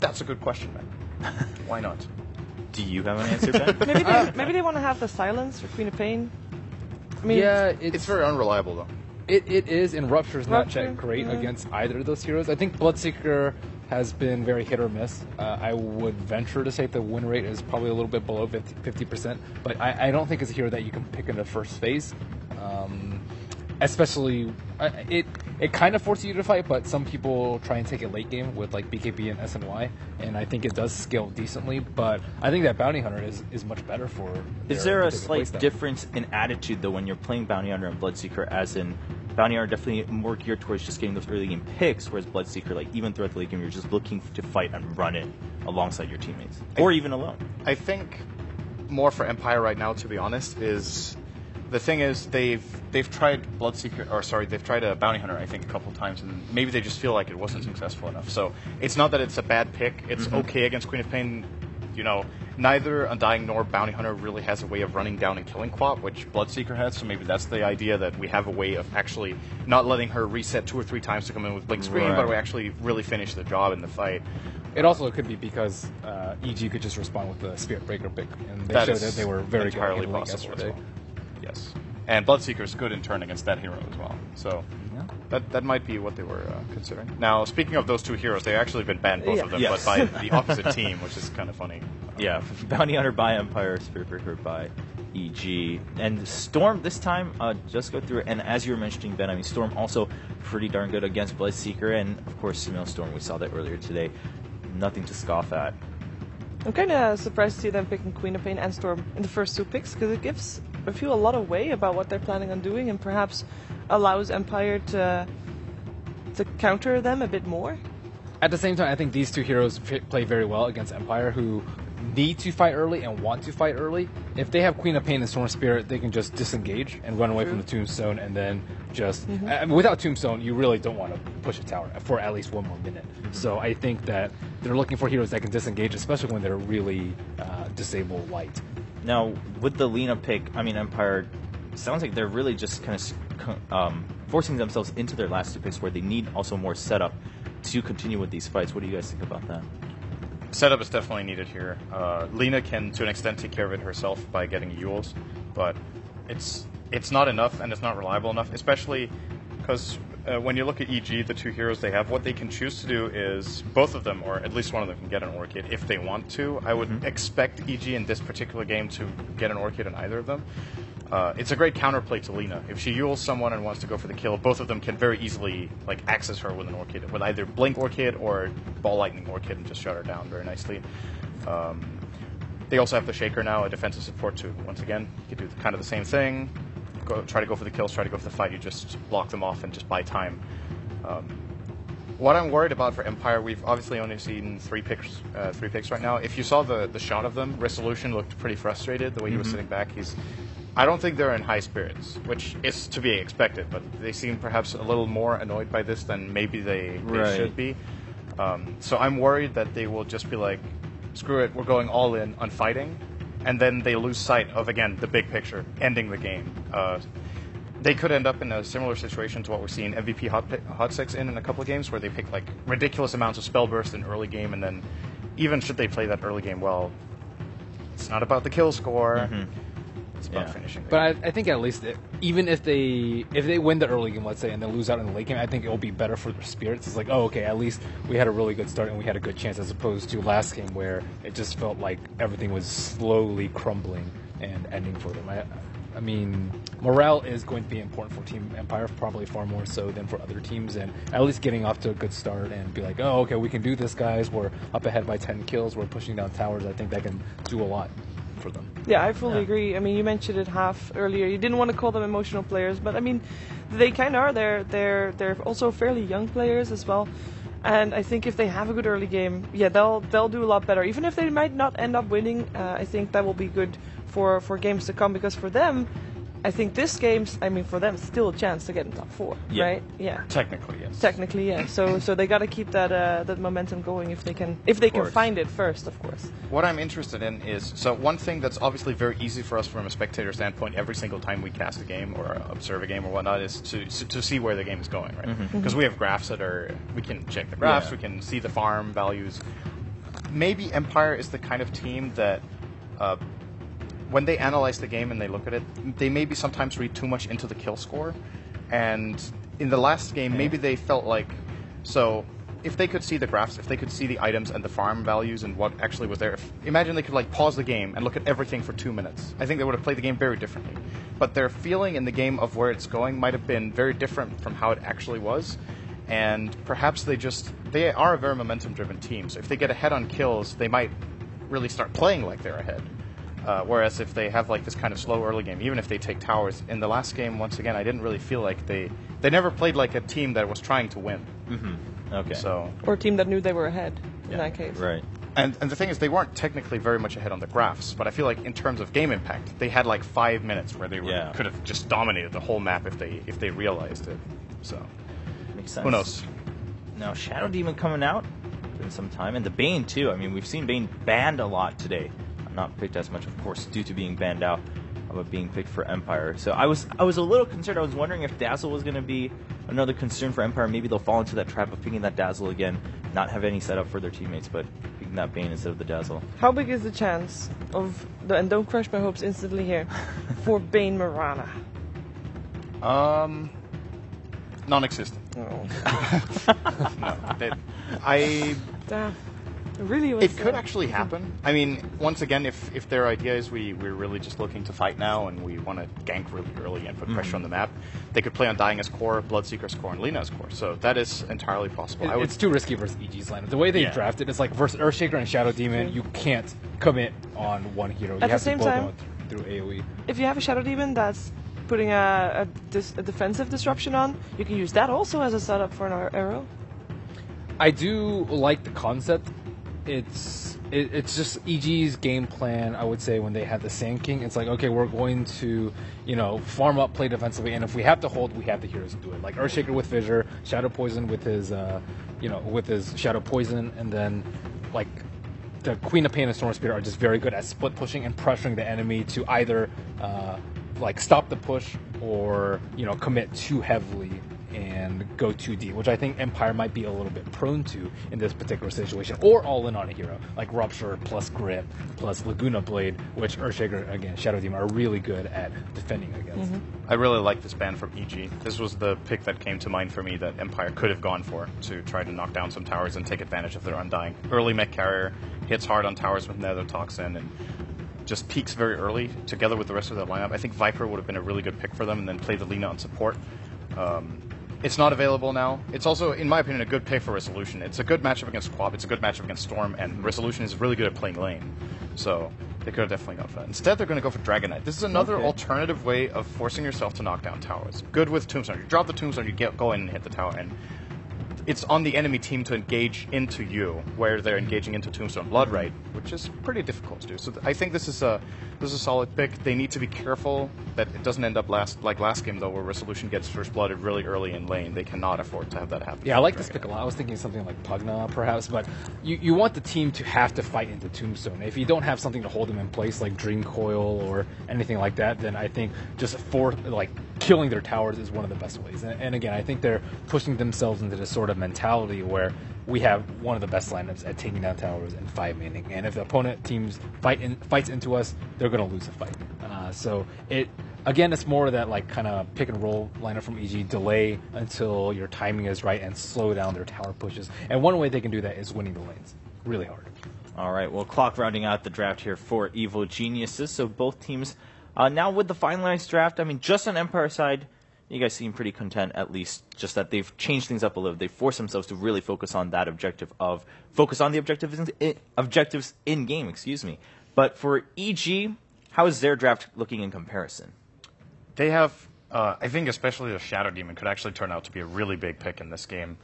That's a good question, man. Why not? Do you have an answer, Ben? Maybe they want to have the silence for Queen of Pain. I mean, Yeah, It's very unreliable, though. It is, and Rupture's not Rupture, that great against either of those heroes. I think Bloodseeker has been very hit or miss. I would venture to say the win rate is probably a little bit below 50%, but I don't think it's a hero that you can pick in the first phase. Especially, it kind of forces you to fight, but some people try and take it late game with like BKB and SNY, and I think it does scale decently. But I think that Bounty Hunter is much better for. Is there a slight difference in attitude though when you're playing Bounty Hunter and Bloodseeker? As in, Bounty Hunter definitely more geared towards just getting those early game picks, whereas Bloodseeker, like even throughout the late game, you're just looking to fight and run it alongside your teammates, or even alone. I think more for Empire right now, to be honest, is the thing is they've tried they've tried a Bounty Hunter, I think, a couple of times, and maybe they just feel like it wasn't successful enough. So it's not that it's a bad pick. It's okay against Queen of Pain. You know, neither Undying nor Bounty Hunter really has a way of running down and killing Quap, which Bloodseeker has, so maybe that's the idea, that we have a way of actually not letting her reset 2 or 3 times to come in with Blink Screen, but we actually really finish the job in the fight. It also could be because EG could just respond with the Spirit Breaker pick, and they showed that they were very entirely good possible yesterday. as well. Yes. And Bloodseeker's good in turn against that hero as well. So that might be what they were considering. Now, speaking of those two heroes, they've actually been banned, both of them, but by the opposite team, which is kind of funny. Yeah, Bounty Hunter by Empire, Spirit Breaker by EG. And Storm this time, just go through it. And as you were mentioning, Ben, I mean, Storm also pretty darn good against Bloodseeker. And, of course, Storm, we saw that earlier today. Nothing to scoff at. I'm kind of surprised to see them picking Queen of Pain and Storm in the first 2 picks, because it gives a few a lot of way about what they're planning on doing, and perhaps allows Empire to counter them a bit more. At the same time, I think these two heroes play very well against Empire, who need to fight early and want to fight early. If they have Queen of Pain and Storm Spirit, they can just disengage and run away from the Tombstone, and then just... I mean, without Tombstone, you really don't want to push a tower for at least 1 more minute. So I think that they're looking for heroes that can disengage, especially when they're really disable light. Now, with the Lina pick, I mean, Empire, sounds like they're really just kind of forcing themselves into their last 2 picks, where they need also more setup to continue with these fights. What do you guys think about that? Setup is definitely needed here. Lina can, to an extent, take care of it herself by getting Yules, but it's not enough, and it's not reliable enough, especially because when you look at EG, the 2 heroes they have, what they can choose to do is, both of them, or at least one of them, can get an Orchid if they want to. I would expect EG in this particular game to get an Orchid in either of them. It's a great counterplay to Lina. If she Yules someone and wants to go for the kill, both of them can very easily access her with an Orchid, with either Blink Orchid or Ball Lightning Orchid, and just shut her down very nicely. They also have the Shaker now, a defensive support too. Once again, you can do kind of the same thing. Try to go for the kills, try to go for the fight. You just block them off and just buy time. What I'm worried about for Empire, we've obviously only seen 3 picks right now. If you saw the shot of them, Resolution looked pretty frustrated the way he was sitting back. I don't think they're in high spirits, which is to be expected, but they seem perhaps a little more annoyed by this than maybe they should be. So I'm worried that they will just be like, screw it, we're going all in on fighting, and then they lose sight of, again, the big picture, ending the game. They could end up in a similar situation to what we're seeing MVP Hot 6 in a couple of games, where they pick ridiculous amounts of spell burst in early game, and then even should they play that early game well, it's not about the kill score. It's about finishing. But I think at least even if they win the early game, let's say, and then lose out in the late game, I think it will be better for their spirits. It's like, oh, okay, at least we had a really good start and we had a good chance, as opposed to last game where it just felt like everything was slowly crumbling and ending for them. I mean, morale is going to be important for Team Empire, probably far more so than for other teams, and at least getting off to a good start and be like, oh, okay, we can do this, guys. We're up ahead by 10 kills. We're pushing down towers. I think that can do a lot for them. Yeah, I fully agree. I mean, you mentioned it half earlier. You didn't want to call them emotional players, but I mean, they kind of are. They're also fairly young players as well. And I think if they have a good early game, yeah, they'll do a lot better. Even if they might not end up winning, I think that will be good for games to come, because for them, I think this game's, I mean, for them, still a chance to get in top 4, right? Yeah. Technically, yes. Technically, yeah. So they got to keep that momentum going if they can find it first, of course. What I'm interested in is, so one thing that's obviously very easy for us from a spectator standpoint every single time we cast a game or observe a game or whatnot is to see where the game is going, right? Because we have graphs we can check the graphs, we can see the farm values. maybe Empire is the kind of team that when they analyze the game and they look at it, they maybe sometimes read too much into the kill score. And in the last game, maybe they felt like, so if they could see the graphs, if they could see the items and the farm values and what actually was there, imagine they could like pause the game and look at everything for 2 minutes. I think they would have played the game very differently. But their feeling in the game of where it's going might have been very different from how it actually was. And perhaps they are a very momentum-driven team. So if they get ahead on kills, they might really start playing like they're ahead. Whereas if they have like this kind of slow early game, even if they take towers, in the last game, once again, I didn't really feel like they never played like a team that was trying to win. Mm-hmm. Okay. So, or a team that knew they were ahead in that case. Right. And the thing is, they weren't technically very much ahead on the graphs, but I feel like in terms of game impact, they had like 5 minutes where they could have just dominated the whole map if they realized it. So Makes sense. who knows? Now, Shadow Demon coming out in some time, and the Bane too. I mean, we've seen Bane banned a lot today. Not picked as much, of course, due to being banned out, but being picked for Empire. So I was a little concerned. I was wondering if Dazzle was going to be another concern for Empire. Maybe they'll fall into that trap of picking that Dazzle again, not have any setup for their teammates, but picking that Bane instead of the Dazzle. How big is the chance of, and don't crush my hopes instantly here, for Bane Mirana? Non-existent. Oh. No, Damn. Really was, it could actually happen. I mean, once again, if their idea is we're really just looking to fight now and we want to gank really early and put pressure on the map, they could play on Dying as core, Bloodseeker's core, and Lina's core. So that is entirely possible. It's too risky versus EG's lineup. The way they drafted, it's like versus Earthshaker and Shadow Demon, you can't commit on one hero. You At have the same to build time, on through AoE. if you have a Shadow Demon that's putting a defensive disruption on, you can use that also as a setup for an arrow. I do like the concept. It's just EG's game plan, I would say, when they had the Sand King. It's like, okay, we're going to, farm up, play defensively, and if we have to hold, we have the heroes to do it. Like Earthshaker with Fissure, Shadow Poison with his, with his Shadow Poison, and then, like, the Queen of Pain and Storm Spirit are just very good at split pushing and pressuring the enemy to either, stop the push or, commit too heavily and go too deep, which I think Empire might be a little bit prone to in this particular situation, or all in on a hero, like Rupture plus Grip plus Laguna Blade, which Earthshaker, again, Shadow Demon are really good at defending against. Mm-hmm. I really like this ban from EG. This was the pick that came to mind for me that Empire could have gone for to try to knock down some towers and take advantage of their Undying. Early mech carrier, hits hard on towers with Nether Toxin, and just peaks very early together with the rest of the lineup. I think Viper would have been a really good pick for them, and then play the Lina on support. It's not available now. It's also, in my opinion, a good pick for Resolution. It's a good matchup against Quab, it's a good matchup against Storm, and Resolution is really good at playing lane. So they could have definitely gone for that. Instead, they're going to go for Dragon Knight. This is another alternative way of forcing yourself to knock down towers. Good with Tombstone. You drop the Tombstone, you go in and hit the tower, and it's on the enemy team to engage into you, where they're engaging into Tombstone Bloodright, which is pretty difficult to do. So I think this is a solid pick. They need to be careful that it doesn't end up like last game, though, where Resolution gets first blooded really early in lane. They cannot afford to have that happen. Yeah, I like this pick a lot. I was thinking something like Pugna, perhaps, but you want the team to have to fight into Tombstone. If you don't have something to hold them in place, like Dream Coil or anything like that, then I think just killing their towers is one of the best ways. And again, I think they're pushing themselves into this sort of mentality where we have one of the best lineups at taking down towers and 5-manning. And if the opponent teams fights into us, they're going to lose a fight. So it's more of that like kind of pick and roll lineup from EG, delay until your timing is right and slow down their tower pushes. And one way they can do that is winning the lanes. Really hard. All right, well, clock rounding out the draft here for Evil Geniuses. So both teams now with the finalized draft, I mean, just on Empire side, you guys seem pretty content, at least, just that they've changed things up a little. They've forced themselves to really focus on that objectives in game, excuse me. But for EG, how is their draft looking in comparison? They have, I think especially the Shadow Demon could actually turn out to be a really big pick in this game.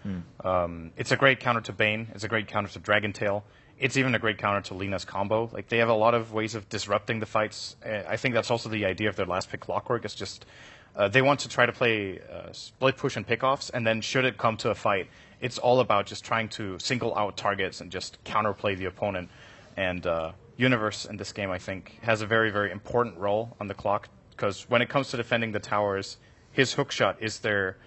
It's a great counter to Bane. It's a great counter to Dragon Tail. It's even a great counter to Lina's combo. Like, they have a lot of ways of disrupting the fights. I think that's also the idea of their last pick, Clockwork. It's just they want to try to play split push and pickoffs, and then should it come to a fight, it's all about just trying to single out targets and just counterplay the opponent. And Universe in this game, I think, has a very, very important role on the clock, because when it comes to defending the towers, his hookshot is their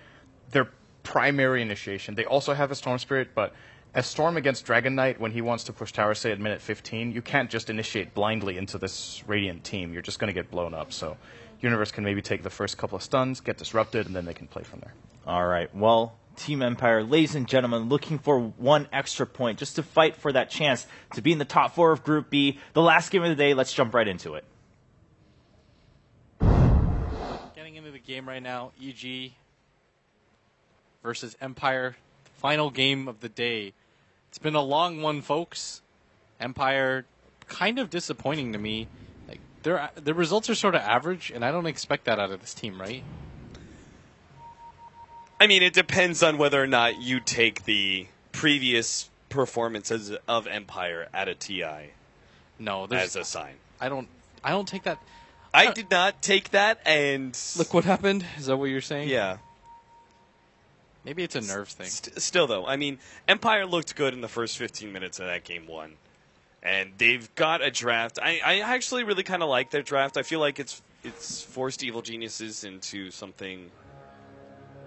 primary initiation. They also have a Storm Spirit, but as Storm against Dragon Knight, when he wants to push tower, say, at minute 15, you can't just initiate blindly into this Radiant team. You're just going to get blown up. So Universe can maybe take the first couple of stuns, get disrupted, and then they can play from there. All right. Well, Team Empire, ladies and gentlemen, looking for one extra point just to fight for that chance to be in the top 4 of Group B. The last game of the day, let's jump right into it. Getting into the game right now, EG versus Empire, final game of the day. It's been a long one, folks. Empire kind of disappointing to me. Like the results are sort of average, and I don't expect that out of this team, right? I mean, it depends on whether or not you take the previous performances of Empire at a TI No, as a sign. I don't take that. I did not take that, and Look what happened. Is that what you're saying? yeah. Maybe it's a nerves thing. Still, though, I mean, Empire looked good in the first 15 minutes of that game 1. And they've got a draft. I actually really kind of like their draft. I feel like it's forced Evil Geniuses into something.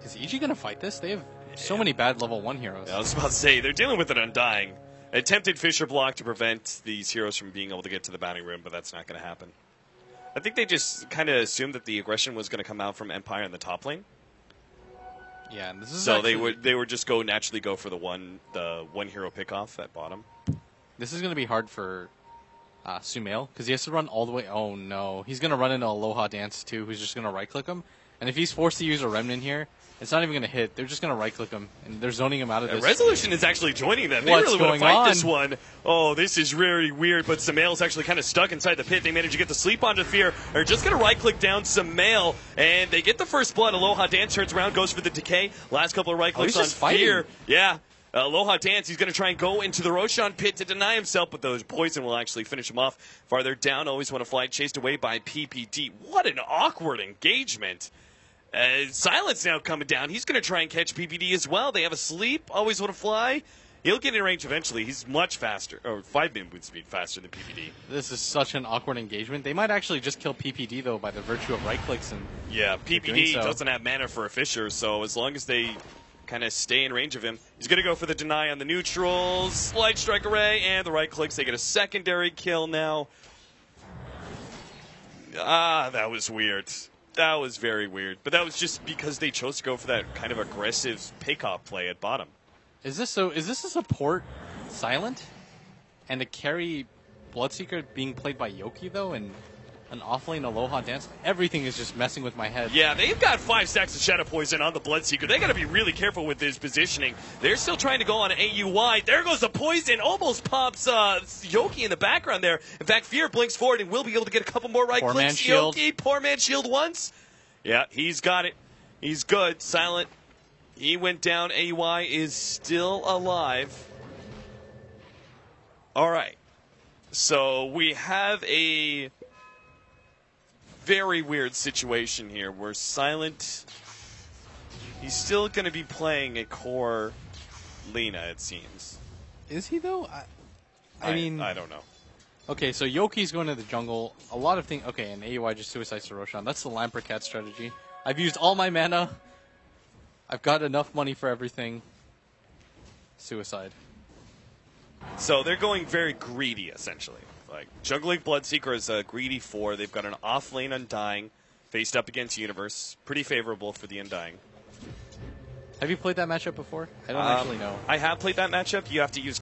Is EG going to fight this? They have so many bad level 1 heroes. I was about to say, they're dealing with an Undying. Attempted Fissure Block to prevent these heroes from being able to get to the Bounty Room, but that's not going to happen. I think they just kind of assumed that the aggression was going to come out from Empire in the top lane. Yeah, and this is So actually, they would just naturally go for the one hero pickoff at bottom. This is going to be hard for Sumail, because he has to run all the way. Oh, no. He's going to run into Aloha Dance, too, who's just going to right-click him. And if he's forced to use a Remnant here, it's not even going to hit. They're just going to right-click him, and they're zoning him out of this. Resolution is actually joining them. They What's really want to going fight on? this one. Oh, this is very weird, but Sumail's actually kind of stuck inside the pit. They manage to get the sleep onto Fear. They're just going to right-click down Sumail, and they get the first blood. Aloha Dance turns around, goes for the decay. Last couple of right-clicks on just fighting. Fear. Yeah. Aloha Dance, he's going to try and go into the Roshan pit to deny himself, but those poison will actually finish him off. Farther down, always want to fly, chased away by PPD. What an awkward engagement. Silence now coming down. He's going to try and catch PPD as well. They have a sleep, always want to fly. He'll get in range eventually. He's much faster, or 5-min boot speed faster than PPD. This is such an awkward engagement. They might actually just kill PPD, though, by the virtue of right-clicks. And Yeah, doing PPD so. doesn't have mana for a Fissure, so as long as they kind of stay in range of him, he's going to go for the deny on the neutrals. Light Strike Array, and the right clicks. They get a secondary kill now. That was weird. That was very weird. But that was just because they chose to go for that kind of aggressive pick-off play at bottom. Is this a support Silent? And to carry Bloodseeker being played by Yoki, though, and an offlane Aloha Dance? Everything is just messing with my head. Yeah, they've got 5 stacks of Shadow Poison on the Bloodseeker. They got to be really careful with this positioning. They're still trying to go on AUI. There goes the poison. Almost pops Yoki in the background there. In fact, Fear blinks forward and will be able to get a couple more right Poor clicks. man shield. Yoki, poor man shield once. Yeah, he's got it. He's good. Silent. He went down. AUI is still alive. All right. So we have a very weird situation here where Silent, he's still going to be playing a core Lina, it seems. Is he, though? I mean... I don't know. Okay, so Yoki's going to the jungle. A lot of things... Okay, and AUI just suicides to Roshan. That's the Lamprecat strategy. I've used all my mana. I've got enough money for everything. Suicide. So they're going very greedy, essentially. Like, jungling Bloodseeker is a greedy 4. They've got an off-lane Undying faced up against Universe. Pretty favorable for the Undying. Have you played that matchup before? I don't actually know. I have played that matchup. You have to use